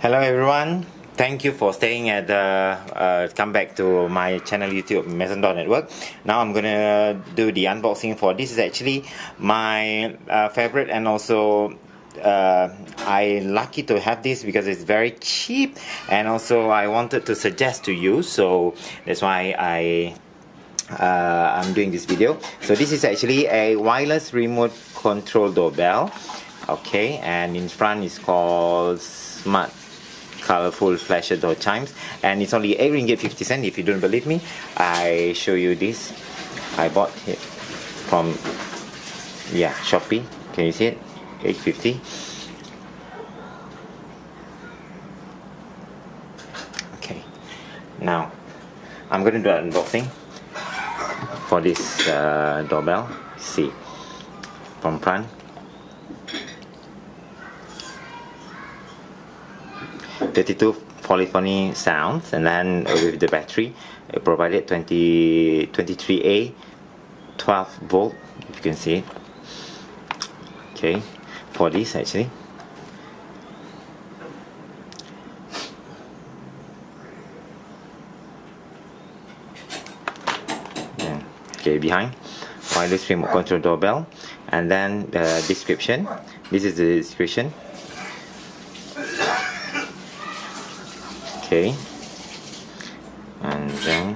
Hello everyone, thank you for staying at come back to my channel YouTube Maison Network. Now I'm gonna do the unboxing for this. Is actually my favorite, and also I lucky to have this because it's very cheap, and also I wanted to suggest to you, so that's why I'm doing this video. So this is actually a wireless remote control doorbell, okay, and in front is called Smart Colorful Flasher Door Chimes, and it's only RM8.50. If you don't believe me, I show you this. I bought it from Shopee. Can you see it? $8.50. Okay, now I'm gonna do an unboxing for this doorbell. See, from front, 32 polyphony sounds, and then with the battery it provided 23A 12 volt, if you can see it. Okay, for this actually, okay, behind wireless remote control doorbell, and then the description. This is the description. Okay, and then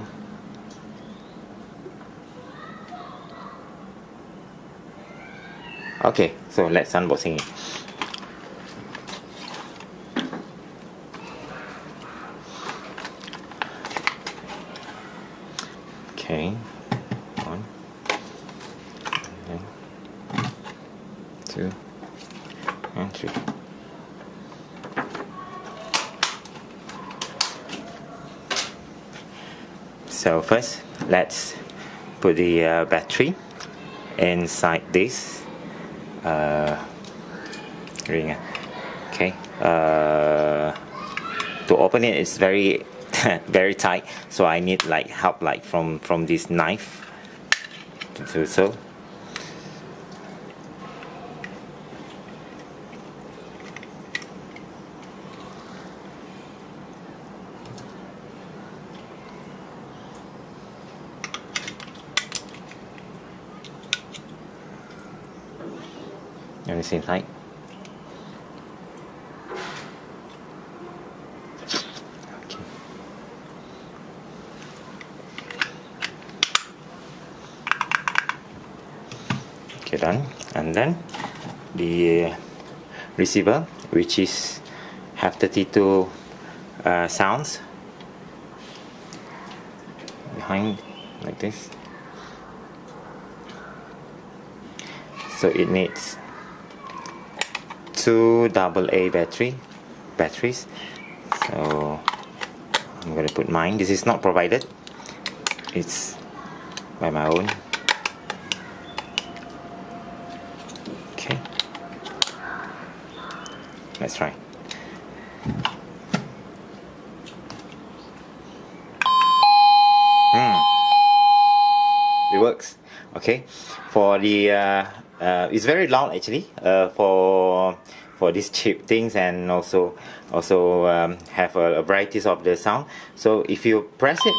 okay, so let's unboxing it. Okay, 1, and 2, and 3. So first, let's put the battery inside this ring. Okay, to open it, it's very very tight, so I need like help, like from this knife to do so. On the same side. Okay, done. And then the receiver, which is have 32 sounds behind, like this. So it needs 2 AA batteries. So I'm gonna put mine. This is not provided, it's by my own. Okay, let's try. It works. Okay, for the it's very loud actually, for these cheap things, and also have a varieties of the sound. So if you press it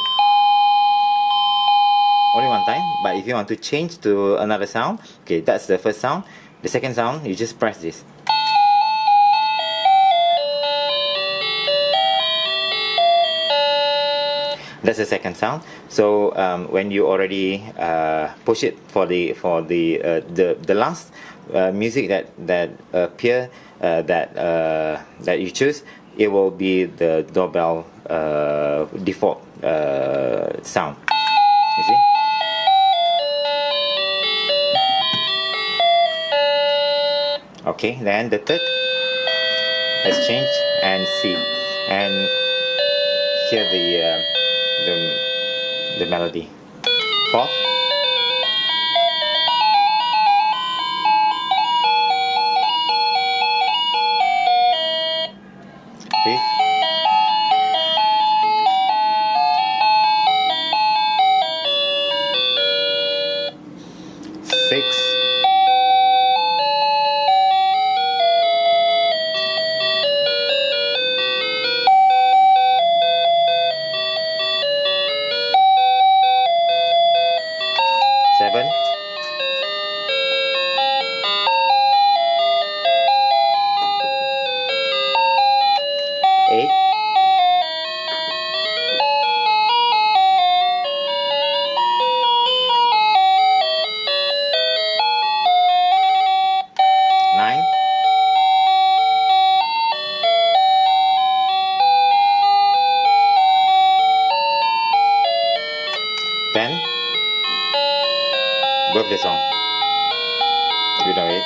only one time, but if you want to change to another sound, okay, that's the first sound. The second sound, you just press this. That's the second sound. So when you already push it for the last music that appear, that you choose, it will be the doorbell default sound. You see? Okay, then the third, let's change and see, and hear the melody. Fourth, fifth, sixth, 8, 9, 10. Birthday song. You know it.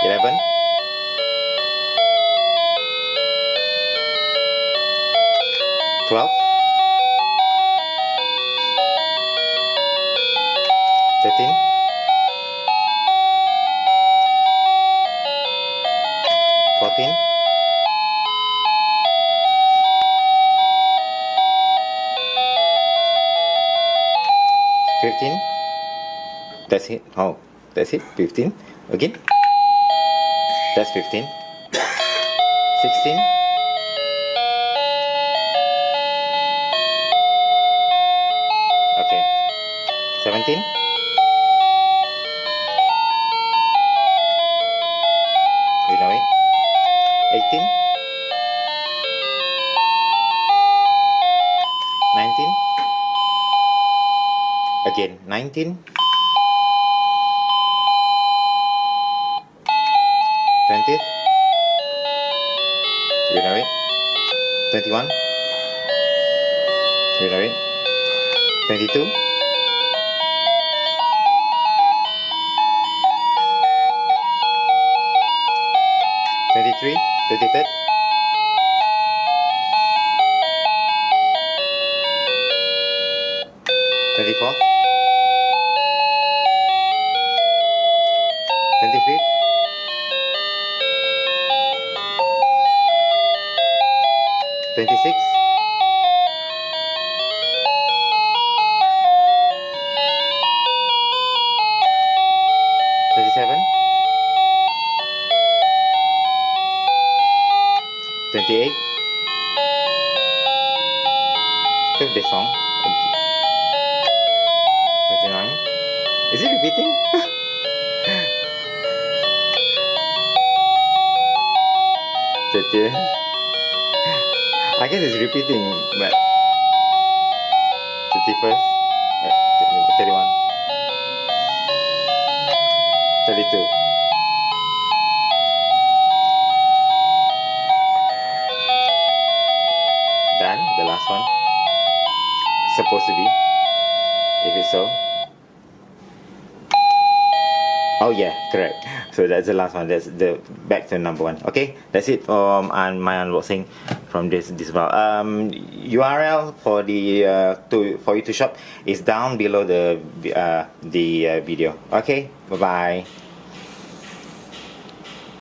11. 12. 13. 14. 15. That's it. Oh, that's it. 15. Again. That's 15. 16. 17. 18. 19. Again, 19. 20. 21. 22. 23, 23rd, 24th, 25th, 26th, 27, 28. Birthday song. 29. Is it repeating? 30. I guess it's repeating, but 31st, 31, 32. Done, the last one. Supposed to be, if it's so. Oh yeah, correct. So that's the last one. That's the back to number one. Okay, that's it for my unboxing from this bar. URL for the for you to shop is down below the video. Okay, bye bye.